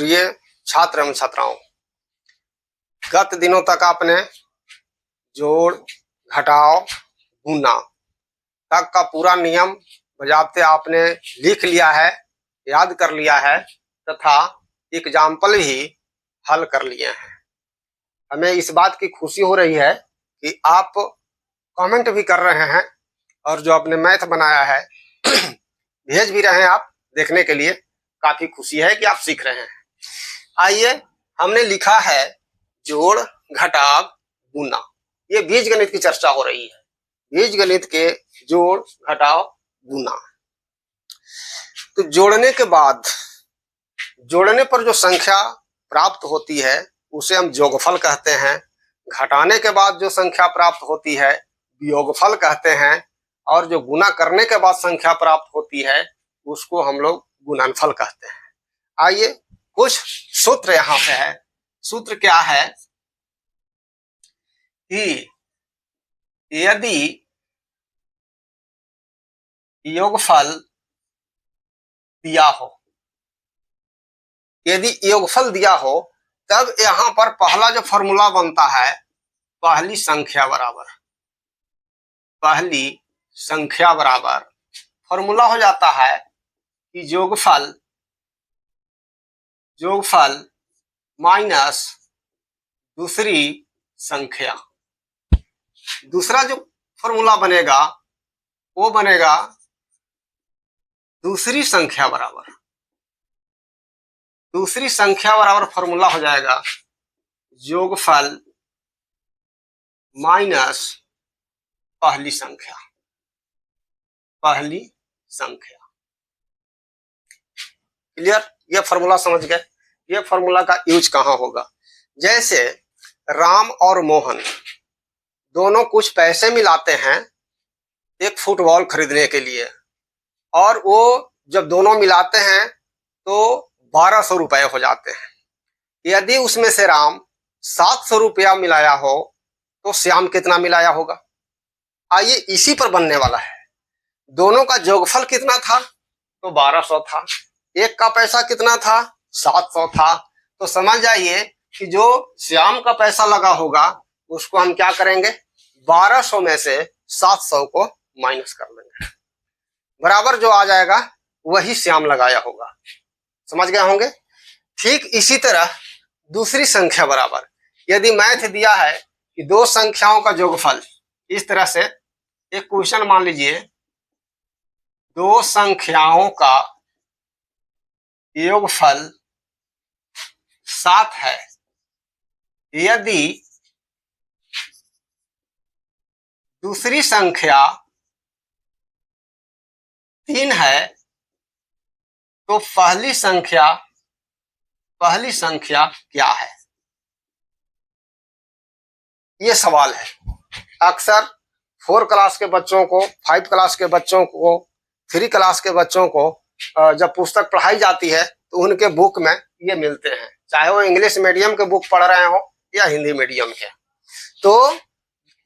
प्रिय छात्र एवं छात्राओं, गत दिनों तक आपने जोड़, घटाव, गुणा तक का पूरा नियम बजाबते आपने लिख लिया है, याद कर लिया है तथा एग्जाम्पल भी हल कर लिए हैं। हमें इस बात की खुशी हो रही है कि आप कमेंट भी कर रहे हैं और जो आपने मैथ बनाया है भेज भी रहे हैं आप देखने के लिए। काफी खुशी है कि आप सीख रहे हैं। आइए, हमने लिखा है जोड़, घटाव, गुणा। ये बीजगणित की चर्चा हो रही है। बीजगणित के जोड़, घटाव, गुणा। तो जोड़ने के बाद जोड़ने पर जो संख्या प्राप्त होती है उसे हम जोगफल कहते हैं। घटाने के बाद जो संख्या प्राप्त होती है वियोगफल कहते हैं और जो गुणा करने के बाद संख्या प्राप्त होती है उसको हम लोग गुणनफल कहते हैं। आइए, कुछ सूत्र यहां पे है। सूत्र क्या है कि यदि योगफल दिया हो, यदि योगफल दिया हो तब यहां पर पहला जो फॉर्मूला बनता है पहली संख्या बराबर फॉर्मूला हो जाता है कि जोगफल माइनस दूसरी संख्या। दूसरा जो फॉर्मूला बनेगा वो बनेगा दूसरी संख्या बराबर फॉर्मूला हो जाएगा जोगफल माइनस पहली संख्या। क्लियर? ये फॉर्मूला समझ गए? ये फॉर्मूला का यूज कहां होगा? जैसे राम और मोहन दोनों कुछ पैसे मिलाते हैं एक फुटबॉल खरीदने के लिए, और वो जब दोनों मिलाते हैं तो 1200 रुपए हो जाते हैं। यदि उसमें से राम 700 रुपया मिलाया हो तो श्याम कितना मिलाया होगा? आइए, इसी पर बनने वाला है। दोनों का जोगफल कितना था? तो 1200 था। एक का पैसा कितना था? 700 था। तो समझ जाइए कि जो श्याम का पैसा लगा होगा उसको हम क्या करेंगे, 1200 में से 700 को माइनस कर लेंगे। बराबर जो आ जाएगा वही श्याम लगाया होगा। समझ गए होंगे? ठीक इसी तरह दूसरी संख्या बराबर, यदि मैथ दिया है कि दो संख्याओं का जोगफल, इस तरह से एक क्वेश्चन मान लीजिए, दो संख्याओं का योगफल 7 है। यदि दूसरी संख्या 3 है तो पहली संख्या क्या है? ये सवाल है। अक्सर 4 क्लास के बच्चों को, 5 क्लास के बच्चों को, 3 क्लास के बच्चों को जब पुस्तक पढ़ाई जाती है तो उनके बुक में ये मिलते हैं, चाहे वो इंग्लिश मीडियम के बुक पढ़ रहे हो या हिंदी मीडियम के। तो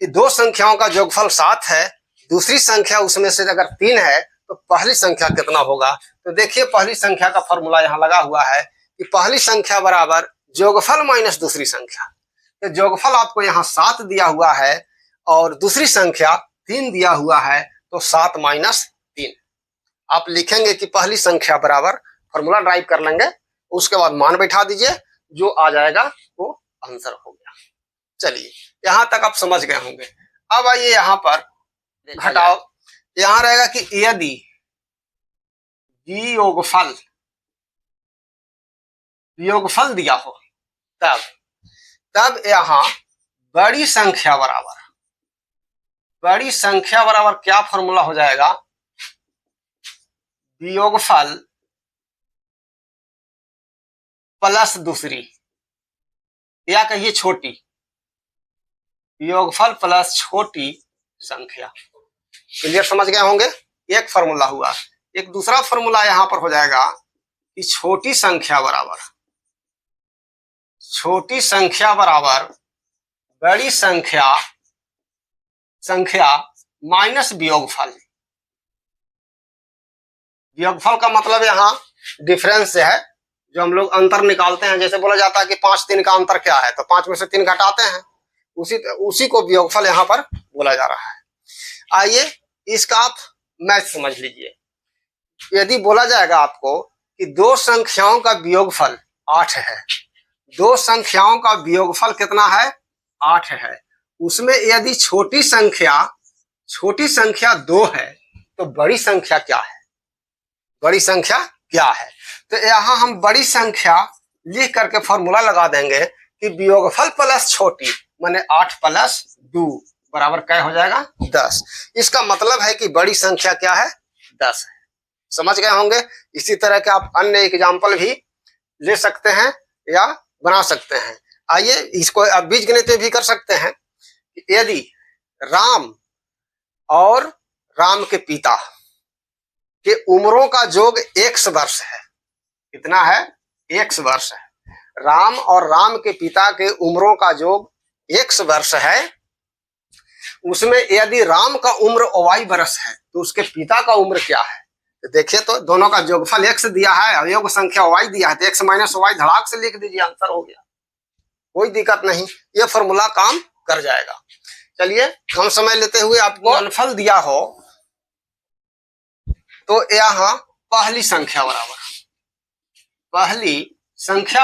दो संख्याओं का जोगफल 7 है, दूसरी संख्या उसमें से अगर 3 है तो पहली संख्या कितना होगा? तो देखिए, पहली संख्या का फॉर्मूला यहाँ लगा हुआ है कि पहली संख्या बराबर जोगफल माइनस दूसरी संख्या। तो जोगफल आपको यहाँ 7 दिया हुआ है और दूसरी संख्या 3 दिया हुआ है, तो 7 माइनस 3 आप लिखेंगे कि पहली संख्या बराबर, फॉर्मूला ड्राइव कर लेंगे, उसके बाद मान बैठा दीजिए, जो आ जाएगा वो आंसर हो गया। चलिए, यहां तक आप समझ गए होंगे। अब आइए यहाँ पर घटाव। यहां रहेगा कि यदि वियोगफल दिया हो तब यहां बड़ी संख्या बराबर क्या फॉर्मूला हो जाएगा? वियोगफल प्लस दूसरी, या कहिए छोटी, वियोगफल प्लस छोटी संख्या। क्लियर? समझ गए होंगे? एक फॉर्मूला हुआ। एक दूसरा फॉर्मूला यहां पर हो जाएगा कि छोटी संख्या बराबर बड़ी संख्या माइनस वियोगफल। वियोगफल का मतलब यहां डिफरेंस है, जो हम लोग अंतर निकालते हैं, जैसे बोला जाता है कि 5-3 का अंतर क्या है, तो 5 में से 3 घटाते हैं, उसी को वियोगफल यहाँ पर बोला जा रहा है। आइए इसका आप मैथ समझ लीजिए। यदि बोला जाएगा आपको कि दो संख्याओं का वियोगफल 8 है, दो संख्याओं का वियोगफल कितना है, 8 है, उसमें यदि छोटी संख्या 2 है तो बड़ी संख्या क्या है, बड़ी संख्या क्या है। तो यहां हम बड़ी संख्या लिख करके फॉर्मूला लगा देंगे कि वियोगफल प्लस छोटी माने 8 प्लस 2 बराबर क्या हो जाएगा, 10। इसका मतलब है कि बड़ी संख्या क्या है, 10 है। समझ गए होंगे। इसी तरह के आप अन्य एग्जाम्पल भी ले सकते हैं या बना सकते हैं। आइए इसको अब बीजगणित भी कर सकते हैं। यदि राम और राम के पिता के उम्रों का योग 100 वर्ष है, कितना है, 100 वर्ष है। राम और राम के पिता के उम्रों का योग 100 वर्ष है, उसमें यदि राम का उम्र 80 वर्ष है तो उसके पिता का उम्र क्या है। तो देखिए, तो दोनों का योगफल 100 दिया है और योग संख्या y दिया है, तो 100 माइनस y धड़ाक से लिख दीजिए, आंसर हो गया, कोई दिक्कत नहीं, ये फॉर्मूला काम कर जाएगा। चलिए कम समय लेते हुए आपको गुणनफल दिया हो तो यहाँ पहली संख्या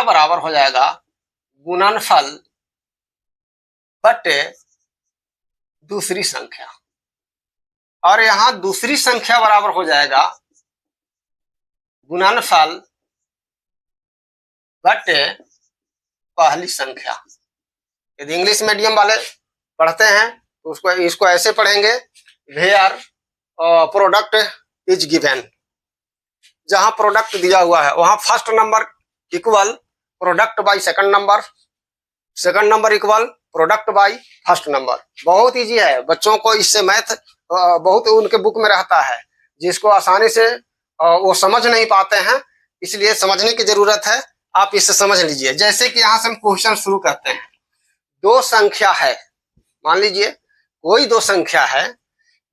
बराबर हो जाएगा गुणनफल बटे दूसरी संख्या, और यहाँ दूसरी संख्या बराबर हो जाएगा गुणनफल बटे पहली संख्या। यदि इंग्लिश मीडियम वाले पढ़ते हैं तो इसको ऐसे पढ़ेंगे, वेयर प्रोडक्ट इज गिवन। जहां प्रोडक्ट दिया हुआ है वहां first number equal product by second number equal product by first number. बहुत इजी है, बच्चों को इससे मैथ बहुत उनके बुक में रहता है, जिसको आसानी से वो समझ नहीं पाते हैं, इसलिए समझने की जरूरत है, आप इससे समझ लीजिए। जैसे कि यहाँ से हम क्वेश्चन शुरू करते हैं। दो संख्या है, मान लीजिए कोई दो संख्या है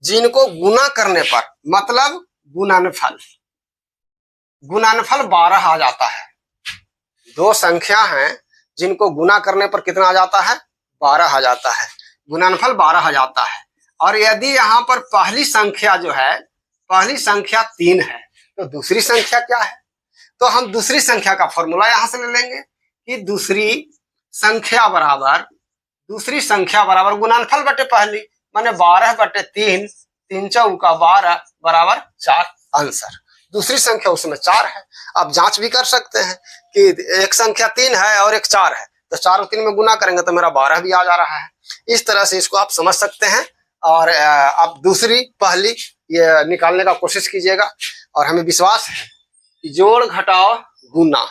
जिनको गुना करने पर, मतलब गुणनफल 12 आ जाता है। दो संख्या हैं जिनको गुना करने पर कितना आ जाता है, 12 आ जाता है, गुणनफल 12 आ जाता है। और यदि यहाँ पर पहली संख्या जो है, पहली संख्या 3 है, तो दूसरी संख्या क्या है। तो हम दूसरी संख्या का फॉर्मूला यहां से ले लेंगे कि दूसरी संख्या बराबर गुणनफल बटे पहली, माने 12 बटे 3, 3 चौका 12 बराबर 4, आंसर। दूसरी संख्या उसमें 4 है। आप जांच भी कर सकते हैं कि एक संख्या 3 है और एक 4 है, तो 4 और 3 में गुना करेंगे तो मेरा 12 भी आ जा रहा है। इस तरह से इसको आप समझ सकते हैं और आप दूसरी पहली ये निकालने का कोशिश कीजिएगा। और हमें विश्वास है कि जोड़ घटाव गुना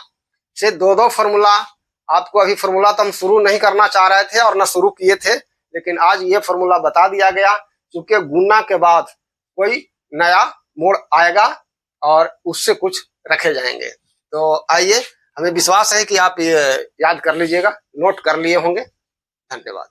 से दो फॉर्मूला, आपको अभी फॉर्मूला तो हम शुरू नहीं करना चाह रहे थे और ना शुरू किए थे, लेकिन आज ये फॉर्मूला बता दिया गया, क्योंकि गुना के बाद कोई नया मोड़ आएगा और उससे कुछ रखे जाएंगे। तो आइए, हमें विश्वास है कि आप ये याद कर लीजिएगा, नोट कर लिए होंगे। धन्यवाद।